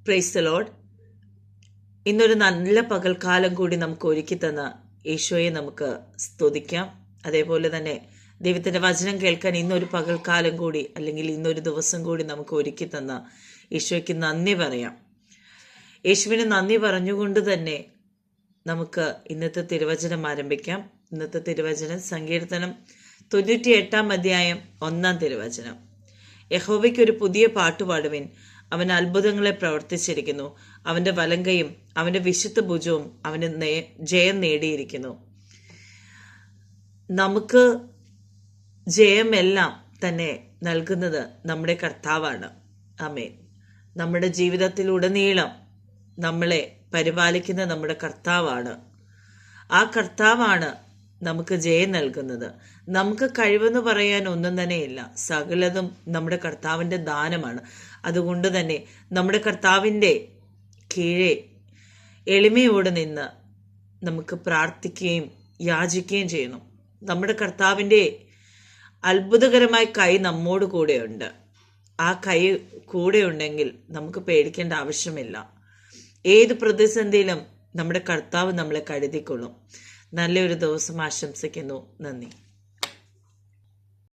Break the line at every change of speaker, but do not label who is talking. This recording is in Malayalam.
Praise the Lord. ഇന്നൊരു നല്ല പകൽക്കാലം കൂടി നമുക്ക് ഒരുക്കി തന്ന യേശുവെ നമുക്ക് സ്തുതിക്കാം. അതേപോലെ തന്നെ ദൈവത്തിൻ്റെ വചനം കേൾക്കാൻ ഇന്നൊരു പകൽക്കാലം കൂടി അല്ലെങ്കിൽ ഇന്നൊരു ദിവസം കൂടി നമുക്ക് ഒരുക്കി തന്ന യേശുവയ്ക്ക് നന്ദി പറയാം. യേശുവിന് നന്ദി പറഞ്ഞുകൊണ്ട് തന്നെ നമുക്ക് ഇന്നത്തെ തിരുവചനം ആരംഭിക്കാം. ഇന്നത്തെ തിരുവചനം സങ്കീർത്തനം 98-ാം അധ്യായം 1-ാം തിരുവചനം. യഹോവയ്ക്ക് ഒരു പുതിയ പാട്ടുപാടുവിൻ, അവൻ അത്ഭുതങ്ങളെ പ്രവർത്തിച്ചിരിക്കുന്നു. അവൻ്റെ വലങ്കയും അവൻ്റെ വിശുദ്ധ ഭുജവും അവന് ജയം നേടിയിരിക്കുന്നു. നമുക്ക് ജയമെല്ലാം തന്നെ നൽകുന്നത് നമ്മുടെ കർത്താവാണ്. ആമേൻ. നമ്മുടെ ജീവിതത്തിലുടനീളം നമ്മളെ പരിപാലിക്കുന്ന നമ്മുടെ കർത്താവാണ്. ആ കർത്താവാണ് നമുക്ക് ജയം നൽകുന്നത്. നമുക്ക് കഴിവെന്ന് പറയാൻ ഒന്നും തന്നെയില്ല. സകലതും നമ്മുടെ കർത്താവിൻ്റെ ദാനമാണ്. അതുകൊണ്ട് തന്നെ നമ്മുടെ കർത്താവിൻ്റെ കീഴെ എളിമയോടെ നിന്ന് നമുക്ക് പ്രാർത്ഥിക്കുകയും യാചിക്കുകയും ചെയ്യുന്നു. നമ്മുടെ കർത്താവിൻ്റെ അത്ഭുതകരമായ കൈ നമ്മോട് കൂടെയുണ്ട്. ആ കൈ കൂടെ ഉണ്ടെങ്കിൽ നമുക്ക് പേടിക്കേണ്ട ആവശ്യമില്ല. ഏത് പ്രതിസന്ധിയിലും നമ്മുടെ കർത്താവ് നമ്മളെ കരുതിക്കൊള്ളും. നല്ലൊരു ദിവസം ആശംസിക്കുന്നു. നന്ദി.